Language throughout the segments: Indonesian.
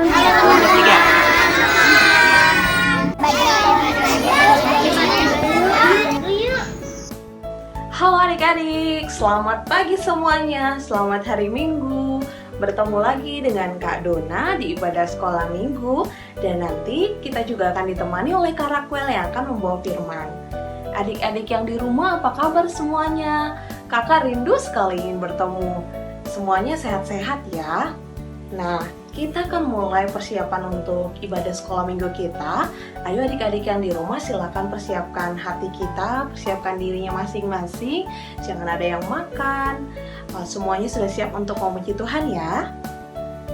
Tiga. Halo adik-adik, selamat pagi semuanya, selamat hari Minggu. Bertemu lagi dengan Kak Dona di ibadah sekolah minggu. Dan nanti kita juga akan ditemani oleh Kak Raquel yang akan membawa firman. Adik-adik yang di rumah, apa kabar semuanya? Kakak rindu sekali ingin bertemu. Semuanya sehat-sehat ya. Nah, kita akan mulai persiapan untuk ibadah sekolah minggu kita. Ayo adik-adik yang di rumah silakan persiapkan hati kita, persiapkan dirinya masing-masing. Jangan ada yang makan. Semuanya sudah siap untuk memuji Tuhan ya.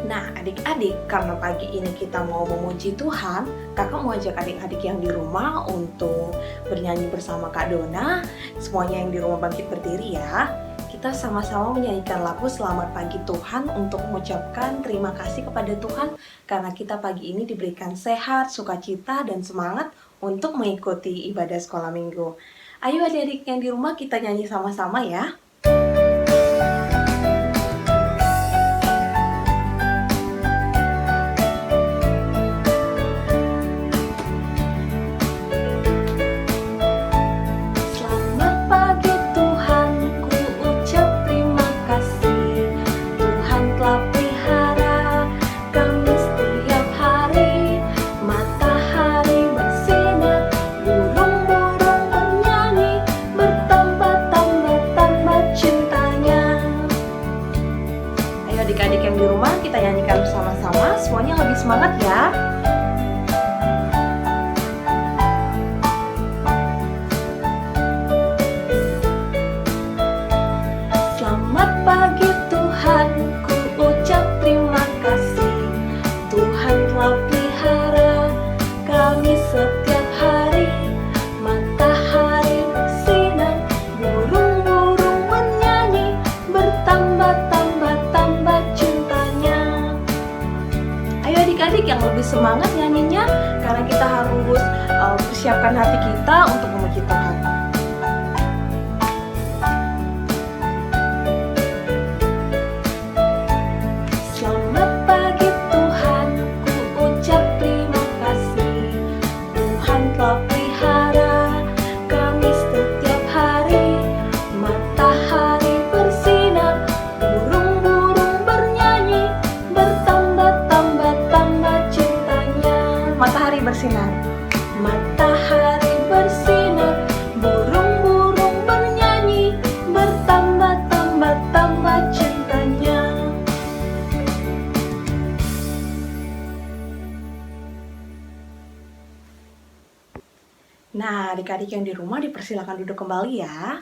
Nah, adik-adik, karena pagi ini kita mau memuji Tuhan, kakak mau ajak adik-adik yang di rumah untuk bernyanyi bersama Kak Dona. Semuanya yang di rumah bangkit berdiri ya. Kita sama-sama menyanyikan lagu Selamat Pagi Tuhan untuk mengucapkan terima kasih kepada Tuhan karena kita pagi ini diberikan sehat, sukacita, dan semangat untuk mengikuti ibadah sekolah minggu. Ayo adik-adik yang di rumah kita nyanyi sama-sama ya. Adik-adik yang di rumah kita nyanyikan bersama-sama, semuanya lebih semangat ya. Selamat pagi Tuhan, ku ucap terima kasih. Tuhan telah pelihara kami setiap hari. Matahari bersinar, burung-burung bernyanyi, bertambah-tambah cintanya. Ayo adik-adik yang lebih semangat nyanyinya, karena kita harus persiapkan hati kita untuk memuji Tuhan. Selamat pagi Tuhan, ku ucap terima kasih. Tuhan telah pelihara kami setiap hari. Matahari bersinar, burung-burung bernyanyi, bertambah-tambah cintanya. Matahari bersinar, matahari bersinar, burung-burung bernyanyi, bertambah-tambah cintanya. Nah, adik-adik yang di rumah dipersilakan duduk kembali ya.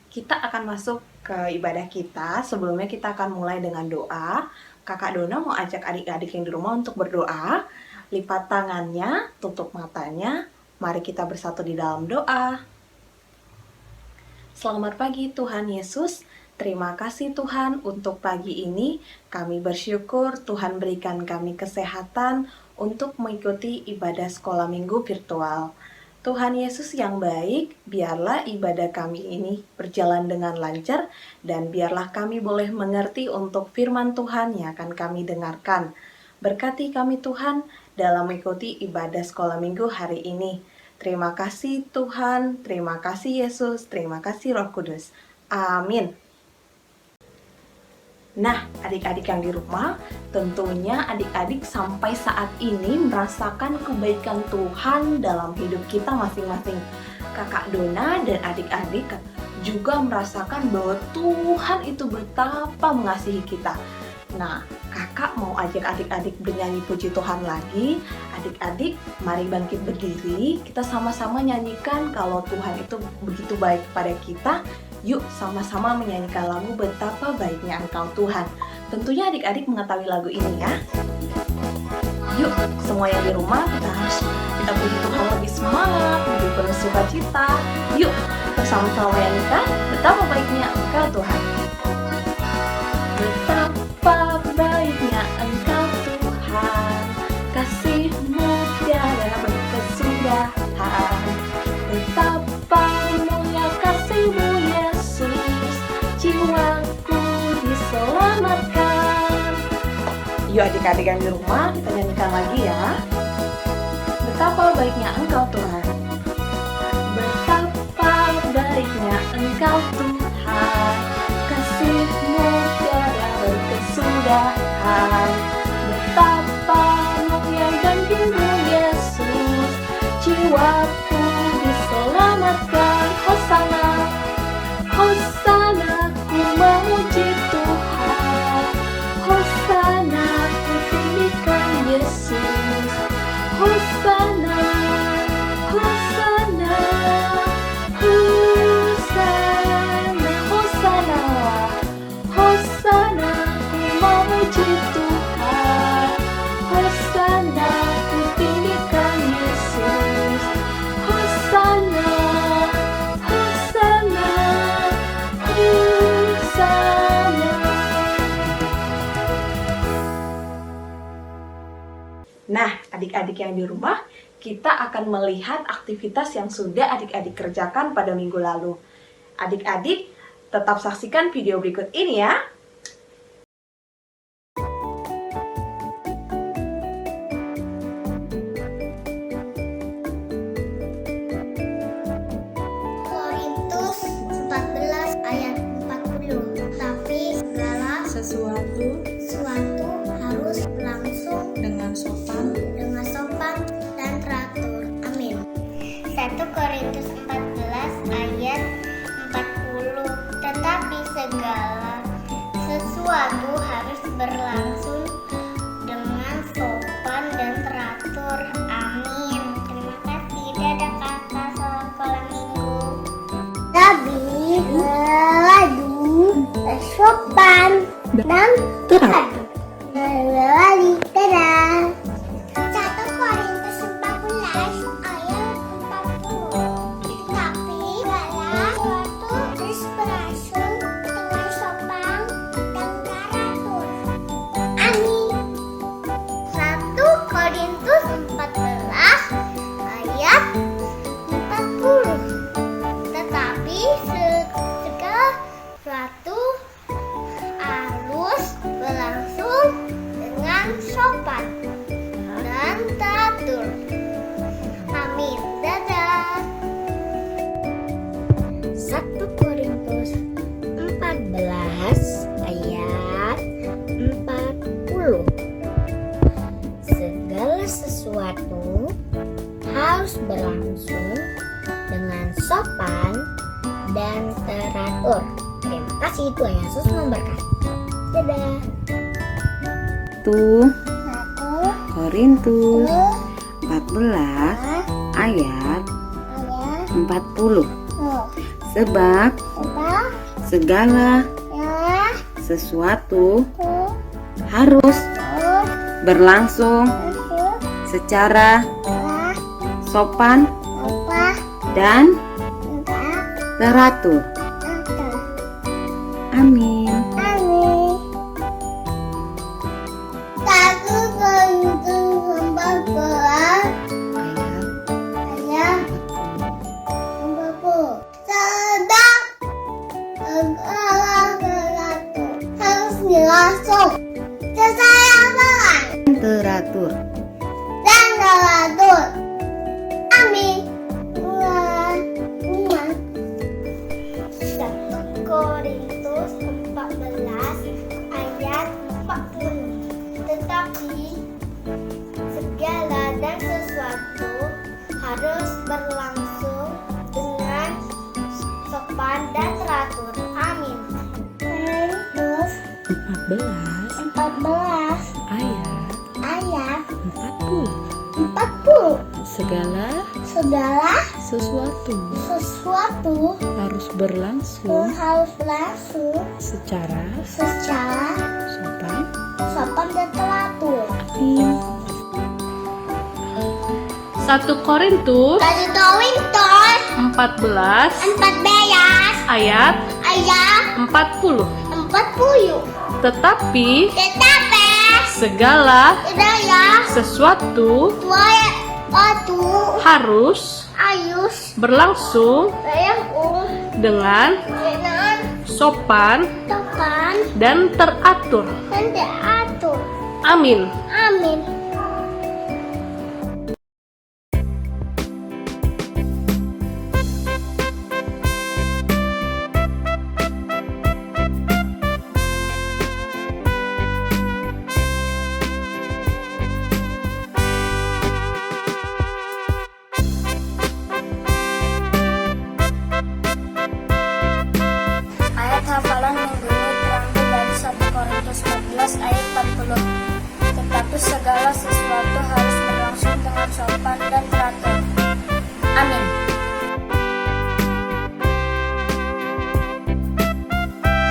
Kita akan masuk ke ibadah kita. Sebelumnya kita akan mulai dengan doa. Kakak Dona mau ajak adik-adik yang di rumah untuk berdoa. Lipat tangannya, tutup matanya. Mari kita bersatu di dalam doa. Selamat pagi Tuhan Yesus. Terima kasih Tuhan untuk pagi ini. Kami bersyukur Tuhan berikan kami kesehatan untuk mengikuti ibadah sekolah minggu virtual. Tuhan Yesus yang baik, biarlah ibadah kami ini berjalan dengan lancar dan biarlah kami boleh mengerti untuk firman Tuhan yang akan kami dengarkan. Berkati kami Tuhan dalam mengikuti ibadah sekolah minggu hari ini. Terima kasih Tuhan, terima kasih Yesus, terima kasih Roh Kudus. Amin. Nah, adik-adik yang di rumah, tentunya adik-adik sampai saat ini merasakan kebaikan Tuhan dalam hidup kita masing-masing. Kakak Dona dan adik-adik juga merasakan bahwa Tuhan itu betapa mengasihi kita. Nah, kakak mau ajak adik-adik bernyanyi puji Tuhan lagi. Adik-adik, mari bangkit berdiri. Kita sama-sama nyanyikan kalau Tuhan itu begitu baik kepada kita. Yuk sama-sama menyanyikan lagu Betapa Baiknya Engkau Tuhan. Tentunya adik-adik mengetahui lagu ini ya. Yuk semua yang di rumah kita puji Tuhan lebih semangat, lebih penuh sukacita. Yuk bersama-sama menyanyikan Betapa Baiknya Engkau Tuhan. Betapa baiknya Engkau Tuhan, kasih-Mu tiada berkesudahan. Betapa mulia kasih-Mu Yesus, jiwaku diselamatkan. Yuk adik-adik yang di rumah, kita nyanyikan lagi ya. Betapa baiknya Engkau Tuhan. Betapa baiknya Engkau Tuhan, kasih-Mu tiada berkesudahan. Betapa mulia dan biru Yesus, jiwaku diselamatkan. Hosana, Hosana, ku memuji Tuhan. Hosana, ku tinggikan Yesus. Hosana, Hosana, Hosana, Hosana, Hosana, ku memuji Tuhan. Hosana, ku tinggikan Yesus. Hosana, Hosana, Hosana. Nah, adik-adik yang di rumah, kita akan melihat aktivitas yang sudah adik-adik kerjakan pada minggu lalu. Adik-adik, tetap saksikan video berikut ini ya. Korintus 14 ayat 40. Tapi segala Sesuatu sesuatu harus berlangsung dengan sopan dan teratur. Amin. 1 Korintus 14 ayat 40. Tetapi segala sesuatu harus berlangsung dengan sopan dan teratur. Amin. Terima kasih. Dadah kakak, selamat sekolah minggu. Tapi selalu sopan dan teratur. Lali, dadah. 1 Korintus 14 ayat 40. Tapi segala sesuatu harus berlangsung dengan sopan dan teratur. Amin. 1 Korintus 14 ayat 40. Tetapi segala sesuatu harus berlangsung dengan sopan dan teratur. Amin. Dadah. 1 Korintus 14 ayat 40. Segala sesuatu harus berlangsung dengan sopan dan teratur. Terima kasih, Tuhan Yesus memberkati. Dadah. 1 1 Korintus 14 ayat 40. Sebab segala sesuatu harus berlangsung secara sopan dan teratur. Amin. 1 Korintus 14 ayat 40. Sedang segala sesuatu harus berlangsung secara sopan Teratur. dan teratur. Amin. 1 Korintus 14 ayat 40. Tetapi segala dan sesuatu harus berlangsung dengan sopan dan teratur. Amin. Korintus 14 ayat 40. Segala Sesuatu harus berlangsung harus berlangsung secara secara sopan dan teratur. 1 Korintus 14 ayat 40. Tetapi segala sesuatu harus berlangsung dengan sopan dan teratur. Amin. Amin. Ayat hafalan minggu ini terambil dari 1 Korintus 14 ayat 40. Tetapi segala sesuatu harus berlangsung dengan sopan dan teratur. Amin.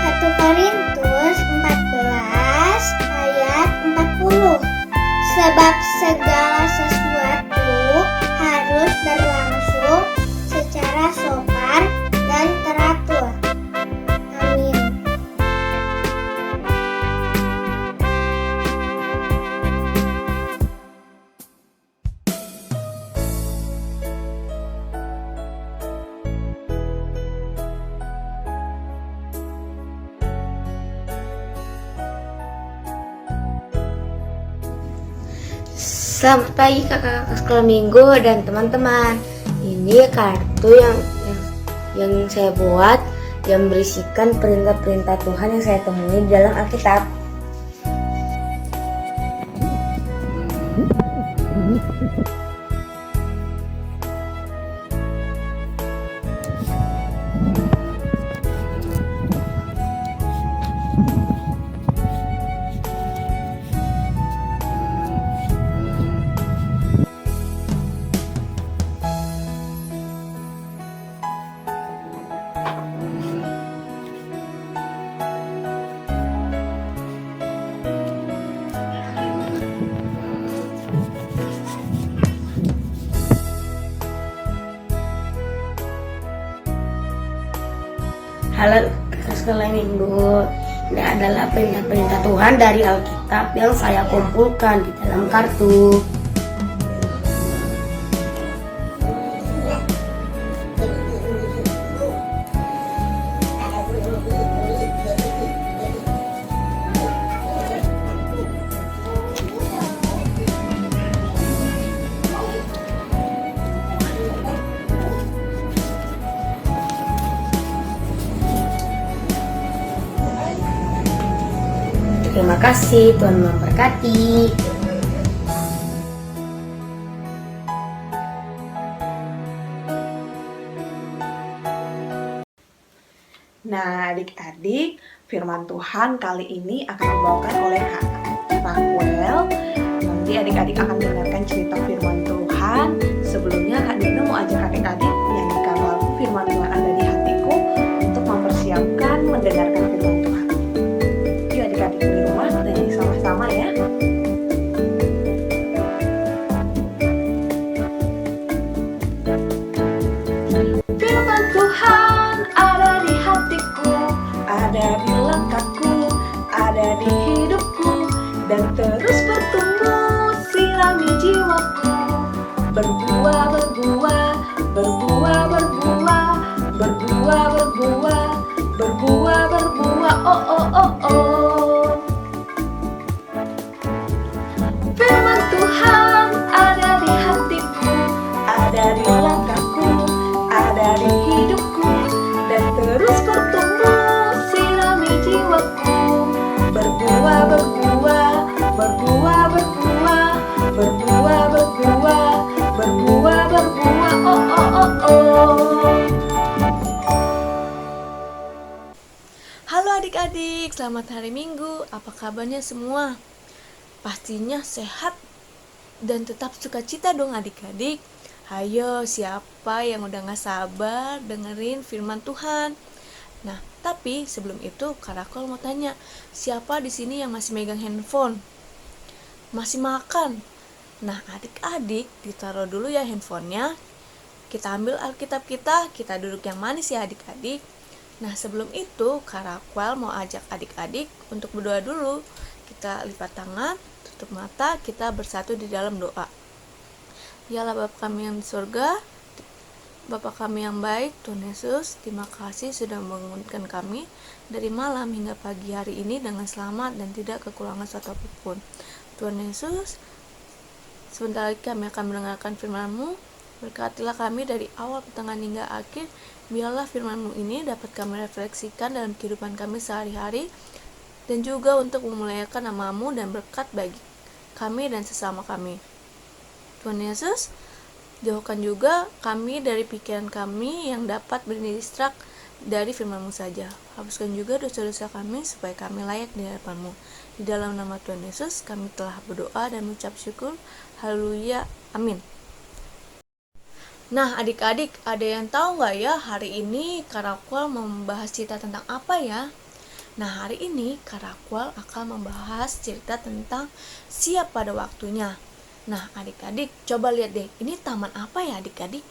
Satu Korintus 14 ayat 40. Sebab segala sesuatu harus berlangsung secara sopan dan teratur. Amin. Selamat pagi kakak-kakak sekolah minggu dan teman-teman. Ini kartu yang saya buat yang berisikan perintah-perintah Tuhan yang saya temui di dalam Alkitab. Halo kakak sekolah minggu. Ini adalah perintah-perintah Tuhan dari Alkitab yang saya kumpulkan di dalam kartu. Terima kasih, Tuhan memberkati. Nah, adik-adik, firman Tuhan kali ini akan dibawakan oleh Kak Raquel. Nanti adik-adik akan mendengarkan cerita firman Tuhan. Sebelumnya Kak Dina mau ajak adik-adik menyanyikan lagu firman Tuhan ada di hatiku untuk mempersiapkan mendengarkan firman Tuhan. Yuk adik-adik di rumah nyanyi sama-sama ya. Firman Tuhan ada di hatiku, ada di langkahku, ada di hidupku, dan terus bertumbuh sirami jiwaku. Berbuah, berbuah, berbuah, berbuah, berbuah, berbuah, berbuah, berbuah, oh oh oh oh. Firman Tuhan ada di hatiku, ada di langkahku, ada di hidupku, dan terus bertumbuh sirami jiwaku. Berbuah, berbuah, berbuah, berbuah, berbuah, berbuah, berbuah, berbuah, oh oh oh oh. Halo adik-adik, selamat hari Minggu. Apa kabarnya semua? Pastinya sehat dan tetap sukacita dong adik-adik. Hayo, siapa yang udah gak sabar dengerin firman Tuhan? Nah, tapi sebelum itu Kak Raquel mau tanya, siapa di sini yang masih megang handphone? Masih makan? Nah, adik-adik ditaruh dulu ya handphonenya. Kita ambil Alkitab kita duduk yang manis ya adik-adik. Nah, sebelum itu Kak Raquel mau ajak adik-adik untuk berdoa dulu. Kita lipat tangan, tutup mata, kita bersatu di dalam doa. Yalah Bapa kami yang di surga, Bapa kami yang baik, Tuhan Yesus, terima kasih sudah membangunkan kami. dari malam hingga pagi hari ini dengan selamat dan tidak kekurangan suatu apapun. Tuhan Yesus, sebentar lagi kami akan mendengarkan firman-Mu. Berkatilah kami dari awal, pertengahan hingga akhir. Biarlah firman-Mu ini dapat kami refleksikan dalam kehidupan kami sehari-hari, dan juga untuk memuliakan nama-Mu dan berkat bagi kami dan sesama kami. Tuhan Yesus, jauhkan juga kami dari pikiran kami yang dapat berdistrak dari firman-Mu saja. Hapuskan juga dosa-dosa kami supaya kami layak di hadapan-Mu. Di dalam nama Tuhan Yesus kami telah berdoa dan mengucap syukur. Haleluya. Amin. Nah, adik-adik, ada yang tahu nggak ya hari ini Karakwal membahas cerita tentang apa ya? Nah, hari ini Karakwal akan membahas cerita tentang siap pada waktunya. Nah, adik-adik, coba lihat deh, ini taman apa ya adik-adik?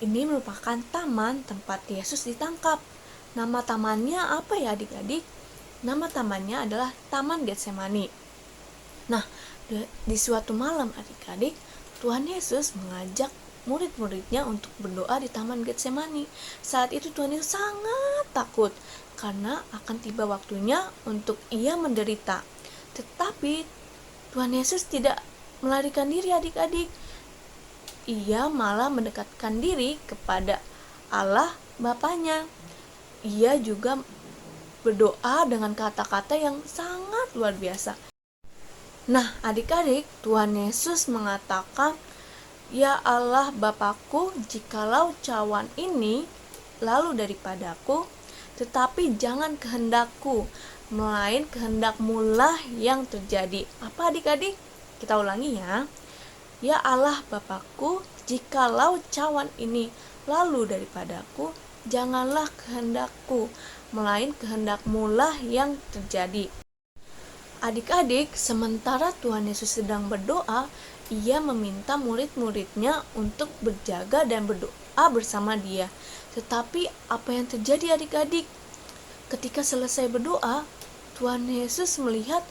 Ini merupakan taman tempat Yesus ditangkap. Nama tamannya apa ya adik-adik? Nama tamannya adalah Taman Getsemani. Nah, di suatu malam adik-adik, Tuhan Yesus mengajak murid-muridnya untuk berdoa di Taman Getsemani. Saat itu Tuhan Yesus sangat takut karena akan tiba waktunya untuk ia menderita. Tetapi Tuhan Yesus tidak melarikan diri adik-adik. Ia malah mendekatkan diri kepada Allah Bapanya. Ia juga berdoa dengan kata-kata yang sangat luar biasa. Nah, adik-adik, Tuhan Yesus mengatakan, "Ya Allah Bapakku, jikalau cawan ini lalu daripadaku, tetapi jangan kehendakku, melain kehendak-Mu lah yang terjadi." Apa adik-adik? Kita ulangi ya. Ya Allah Bapakku, jikalau cawan ini lalu daripadaku, janganlah kehendakku, melain kehendak-Mu lah yang terjadi. Adik-adik, sementara Tuhan Yesus sedang berdoa, ia meminta murid-muridnya untuk berjaga dan berdoa bersama dia. Tetapi apa yang terjadi adik-adik? Ketika selesai berdoa, Tuhan Yesus melihat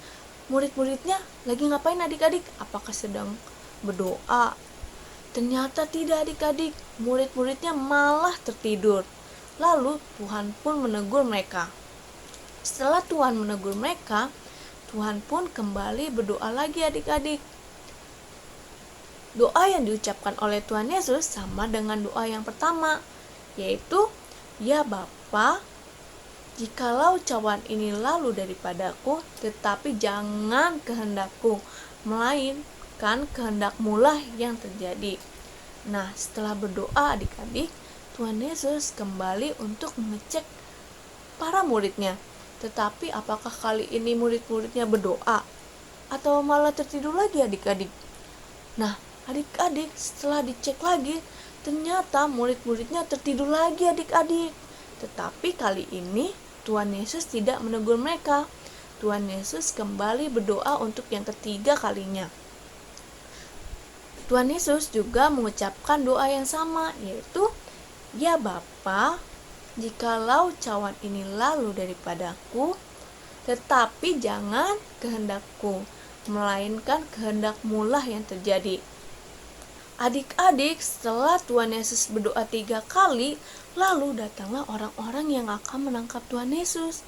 murid-muridnya lagi ngapain adik-adik? Apakah sedang berdoa? Ternyata tidak adik-adik, murid-muridnya malah tertidur. Lalu Tuhan pun menegur mereka. Setelah Tuhan menegur mereka, Tuhan pun kembali berdoa lagi adik-adik. Doa yang diucapkan oleh Tuhan Yesus sama dengan doa yang pertama, yaitu, "Ya Bapa, jikalau cawan ini lalu daripadaku, tetapi jangan kehendakku, melainkan kehendak-Mu lah yang terjadi." Nah, setelah berdoa adik-adik, Tuhan Yesus kembali untuk mengecek para muridnya. Tetapi apakah kali ini murid-muridnya berdoa atau malah tertidur lagi adik-adik? Nah, adik-adik, setelah dicek lagi, ternyata murid-muridnya tertidur lagi adik-adik. Tetapi kali ini Tuhan Yesus tidak menegur mereka. Tuhan Yesus kembali berdoa untuk yang ketiga kalinya. Tuhan Yesus juga mengucapkan doa yang sama, yaitu, "Ya Bapa, jikalau cawan ini lalu daripadaku, tetapi jangan kehendakku, melainkan kehendak-Mu lah yang terjadi." Adik-adik, setelah Tuhan Yesus berdoa 3 kali, lalu datanglah orang-orang yang akan menangkap Tuhan Yesus.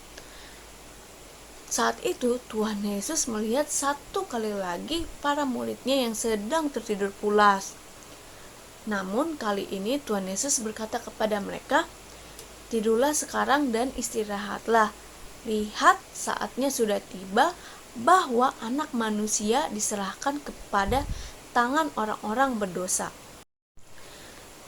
Saat itu Tuhan Yesus melihat satu kali lagi para muridnya yang sedang tertidur pulas. Namun kali ini Tuhan Yesus berkata kepada mereka, "Tidurlah sekarang dan istirahatlah. Lihat, saatnya sudah tiba bahwa Anak Manusia diserahkan kepada tangan orang-orang berdosa."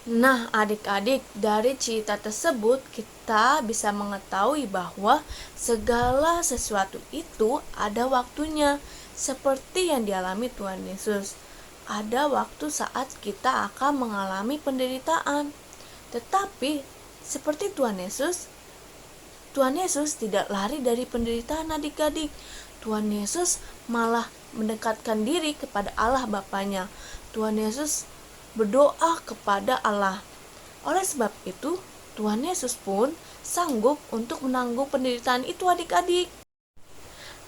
Nah, adik-adik, dari cerita tersebut kita bisa mengetahui bahwa segala sesuatu itu ada waktunya, seperti yang dialami Tuhan Yesus. Ada waktu saat kita akan mengalami penderitaan. Tetapi seperti Tuhan Yesus tidak lari dari penderitaan adik-adik. Tuhan Yesus malah mendekatkan diri kepada Allah Bapanya. Tuhan Yesus berdoa kepada Allah. Oleh sebab itu, Tuhan Yesus pun sanggup untuk menanggung penderitaan itu adik-adik.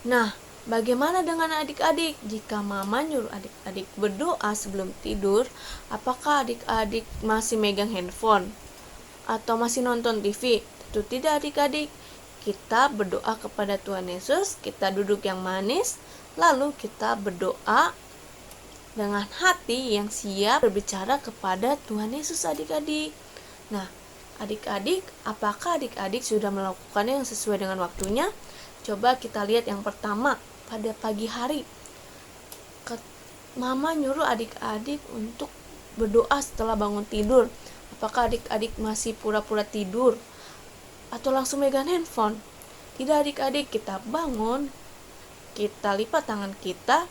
Nah, bagaimana dengan adik-adik? Jika mama nyuruh adik-adik berdoa sebelum tidur, apakah adik-adik masih megang handphone? Atau masih nonton TV? Tentu tidak adik-adik. kita berdoa kepada Tuhan Yesus, kita duduk yang manis, lalu kita berdoa dengan hati yang siap berbicara kepada Tuhan Yesus adik-adik. Nah, adik-adik, apakah adik-adik sudah melakukannya yang sesuai dengan waktunya? Coba kita lihat yang pertama, pada pagi hari. Mama nyuruh adik-adik untuk berdoa setelah bangun tidur. Apakah adik-adik masih pura-pura tidur? Atau langsung megang handphone? Tidak adik-adik, kita bangun, kita lipat tangan kita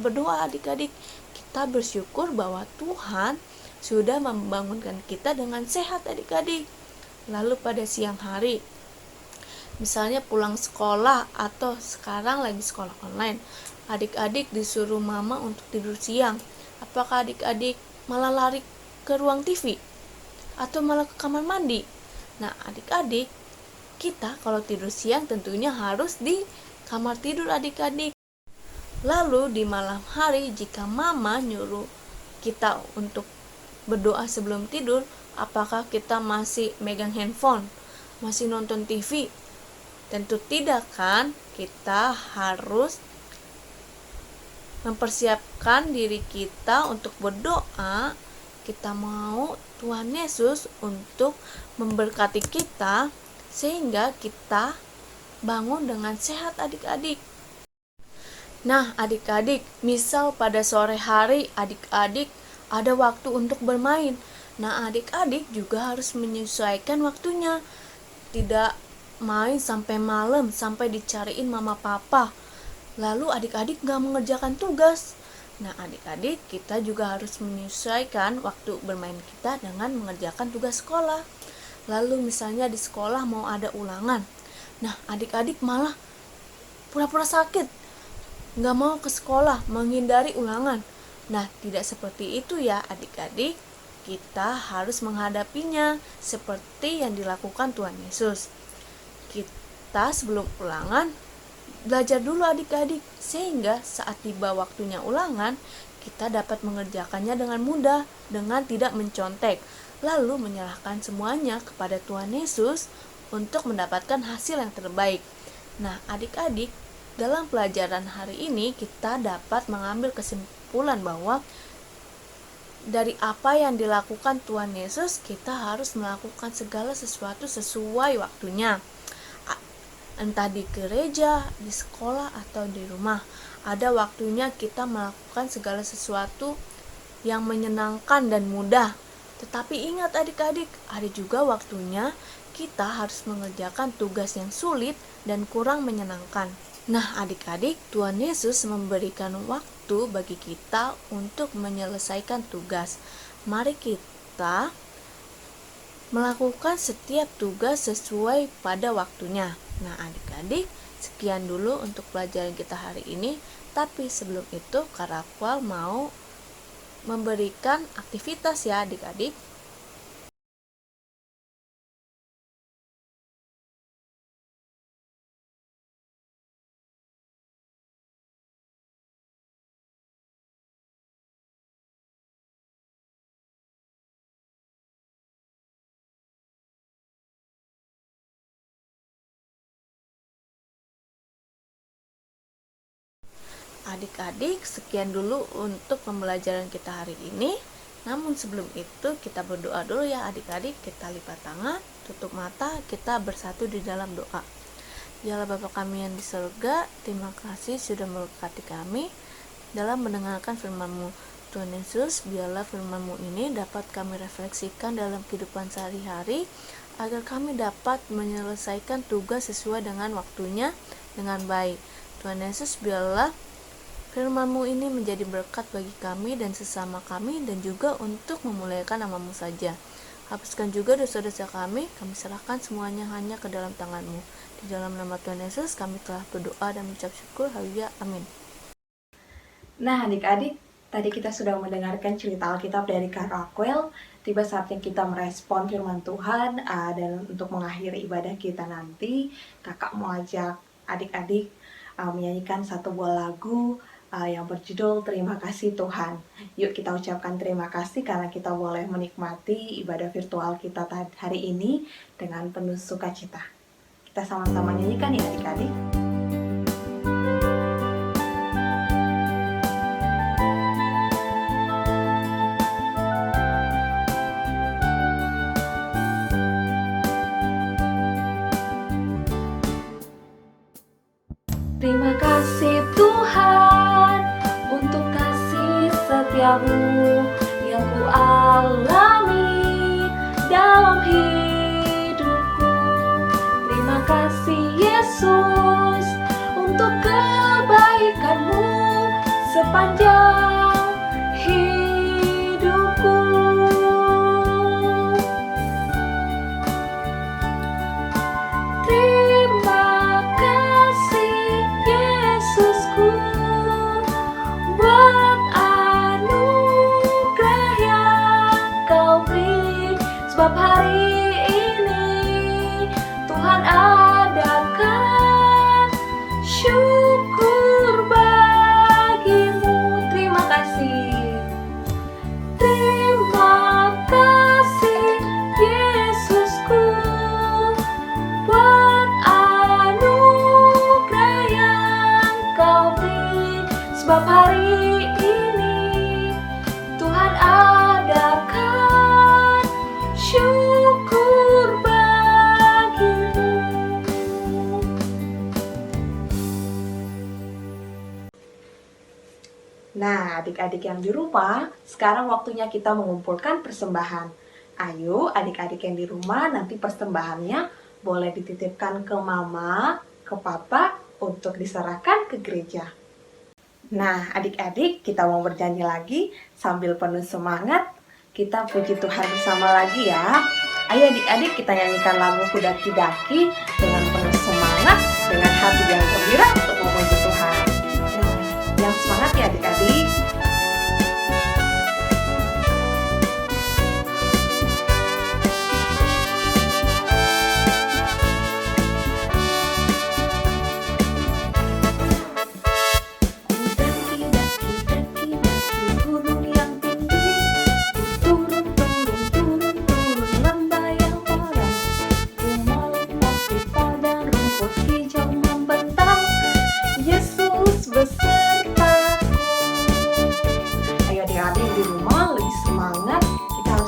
berdoa adik-adik. Kita bersyukur bahwa Tuhan sudah membangunkan kita dengan sehat adik-adik. Lalu pada siang hari, misalnya pulang sekolah atau sekarang lagi sekolah online, adik-adik disuruh mama untuk tidur siang. Apakah adik-adik malah lari ke ruang TV? Atau malah ke kamar mandi? Nah adik-adik, kita kalau tidur siang tentunya harus di kamar tidur adik-adik. Lalu di malam hari, jika mama nyuruh kita untuk berdoa sebelum tidur, apakah kita masih megang handphone? Masih nonton TV? Tentu tidak kan? Kita harus mempersiapkan diri kita untuk berdoa. Kita mau Tuhan Yesus untuk memberkati kita sehingga kita bangun dengan sehat adik-adik. Nah adik-adik, misal pada sore hari adik-adik ada waktu untuk bermain. Nah adik-adik juga harus menyesuaikan waktunya. Tidak main sampai malam, sampai dicariin mama papa, lalu adik-adik gak mengerjakan tugas. Nah adik-adik, kita juga harus menyesuaikan waktu bermain kita dengan mengerjakan tugas sekolah. Lalu misalnya di sekolah mau ada ulangan, nah adik-adik malah pura-pura sakit, gak mau ke sekolah, menghindari ulangan. Nah tidak seperti itu ya adik-adik. Kita harus menghadapinya seperti yang dilakukan Tuhan Yesus. Kita sebelum ulangan belajar dulu adik-adik, sehingga saat tiba waktunya ulangan kita dapat mengerjakannya dengan mudah, dengan tidak mencontek, lalu menyerahkan semuanya kepada Tuhan Yesus untuk mendapatkan hasil yang terbaik. Nah adik-adik, dalam pelajaran hari ini kita dapat mengambil kesimpulan bahwa dari apa yang dilakukan Tuhan Yesus, kita harus melakukan segala sesuatu sesuai waktunya. Entah di gereja, di sekolah, atau di rumah, ada waktunya kita melakukan segala sesuatu yang menyenangkan dan mudah. Tetapi ingat adik-adik, ada juga waktunya kita harus mengerjakan tugas yang sulit dan kurang menyenangkan. Nah adik-adik, Tuhan Yesus memberikan waktu bagi kita untuk menyelesaikan tugas. Mari kita melakukan setiap tugas sesuai pada waktunya. Nah adik-adik, sekian dulu untuk pelajaran kita hari ini. Tapi sebelum itu Kak Raquel mau memberikan aktivitas ya adik-adik. Adik-adik, sekian dulu untuk pembelajaran kita hari ini. Namun sebelum itu kita berdoa dulu ya adik-adik. Kita lipat tangan, tutup mata, kita bersatu di dalam doa. Ya Allah Bapa kami yang di surga, terima kasih sudah memberkati kami dalam mendengarkan firman-Mu. Tuhan Yesus, biarlah firman-Mu ini dapat kami refleksikan dalam kehidupan sehari-hari, agar kami dapat menyelesaikan tugas sesuai dengan waktunya dengan baik. Tuhan Yesus, biarlah firman-Mu ini menjadi berkat bagi kami dan sesama kami, dan juga untuk memuliakan nama-Mu saja. Hapuskan juga dosa-dosa kami serahkan semuanya hanya ke dalam tangan-Mu. Di dalam nama Tuhan Yesus kami telah berdoa dan mengucap syukur. Haleluya, amin. Nah adik-adik, tadi kita sudah mendengarkan cerita Alkitab dari Kak Raquel. Tiba saatnya kita merespon firman Tuhan, dan untuk mengakhiri ibadah kita nanti, kakak mau ajak adik-adik menyanyikan satu buah lagu yang berjudul Terima Kasih Tuhan. Yuk kita ucapkan terima kasih karena kita boleh menikmati ibadah virtual kita hari ini dengan penuh sukacita. Kita sama-sama nyanyikan ya adik-adik. Terima kasih Tuhan untuk kasih setiamu yang ku alami dalam hidupku. Terima kasih Yesus untuk kebaikanmu sepanjang hidupku. Terima kasih Yesusku buat anugerah yang kau beri, sebab hari ini Tuhan adakan syukur bagimu. Terima kasih. Terima kasih Yesusku buat anugerah yang kau beri, sebab hari ini Tuhan adakan syukur bagimu. Nah, adik-adik yang di rumah, sekarang waktunya kita mengumpulkan persembahan. Ayo, adik-adik yang di rumah, nanti persembahannya boleh dititipkan ke mama, ke papa, untuk diserahkan ke gereja. Nah, adik-adik, kita mau bernyanyi lagi sambil penuh semangat. Kita puji Tuhan bersama lagi ya. Ayo adik-adik, kita nyanyikan lagu Kudaki-daki dengan penuh semangat, dengan hati yang gembira untuk memuji Tuhan. Nah, yang semangat ya adik-adik.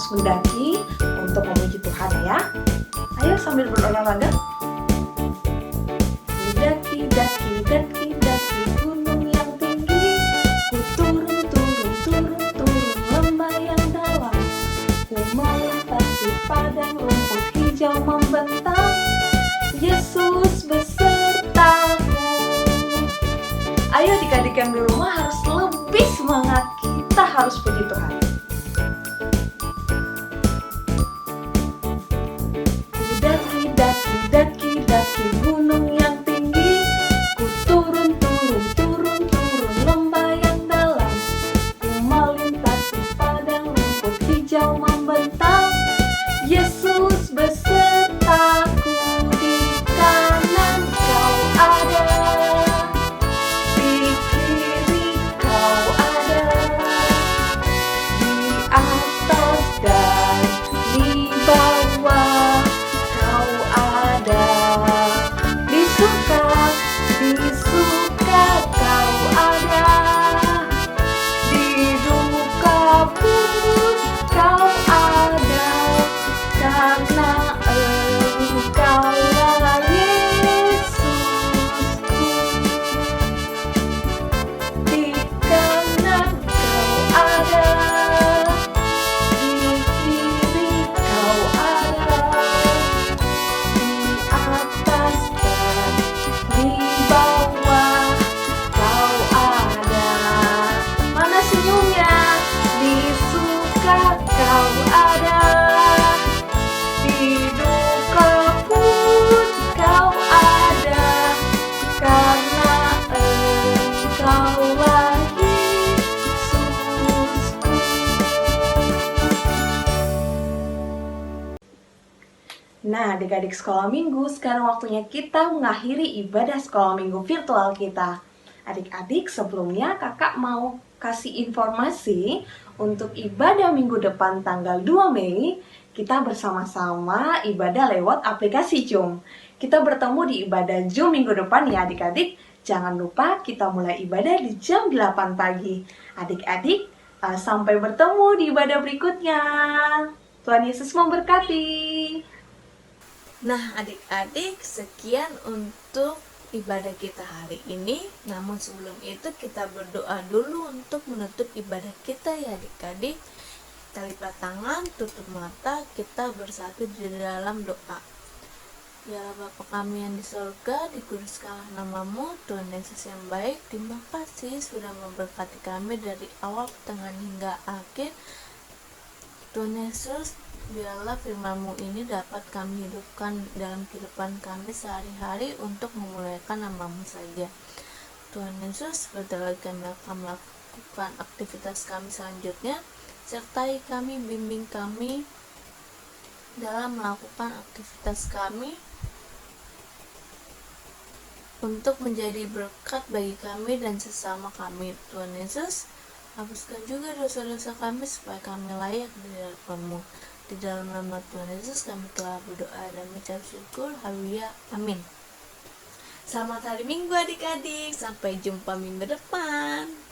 Mendaki untuk memuji Tuhan ya. Ayo sambil berolahraga. Daki daki daki daki gunung yang tinggi, ku turun turun turun turun lembah yang dalam, ku melintasi padang rumput hijau membentang, Yesus besertaku. Ayo adik-adik yang di rumah harus lebih semangat, kita harus puji Tuhan. Daki daki gunung yang tinggi, ku turun turun turun turun lembah yang dalam, ku melintasi padang rumput hijau membentang, Yesus besertaku. Di kanan kau ada, di kiri kau ada, di atas dan di bawah kau ada, di suka kau ada, di duka pun kau ada, karena Engkaulah Yesusku. Di kanan kau ada, di kiri kau ada, di atas dan di bawah kau ada. Mana senyumnya? Di suka kau ada, di duka pun kau ada, karena Engkaulah Yesusku. Nah, adik-adik sekolah minggu, sekarang waktunya kita mengakhiri ibadah sekolah minggu virtual kita. Adik-adik, sebelumnya kakak mau kasih informasi untuk ibadah minggu depan tanggal 2 Mei, kita bersama-sama ibadah lewat aplikasi Zoom. Kita bertemu di ibadah Zoom minggu depan ya adik-adik. Jangan lupa kita mulai ibadah di jam 8 pagi. Adik-adik, sampai bertemu di ibadah berikutnya. Tuhan Yesus memberkati. Nah, adik-adik, sekian untuk ibadah kita hari ini. Namun sebelum itu kita berdoa dulu untuk menutup ibadah kita ya adik-adik. Kita lipat tangan, tutup mata, kita bersatu di dalam doa. Ya Bapa kami yang di surga, dikuduskanlah namamu, Tuhan Yesus yang baik, terima kasih sudah memberkati kami dari awal, pertengahan hingga akhir. Tuhan Yesus, biarlah firman-Mu ini dapat kami hidupkan dalam kehidupan kami sehari-hari untuk memuliakan nama-Mu saja. Tuhan Yesus, seperti lagi kami akan melakukan aktivitas kami selanjutnya, sertai kami, bimbing kami dalam melakukan aktivitas kami untuk menjadi berkat bagi kami dan sesama kami. Tuhan Yesus, hapuskan juga dosa-dosa kami supaya kami layak di hadapan-Mu. Di dalam nama Tuhan Yesus kami telah berdoa dan mengucap syukur. Haleluya. Amin. Selamat hari Minggu adik-adik. Sampai jumpa minggu depan.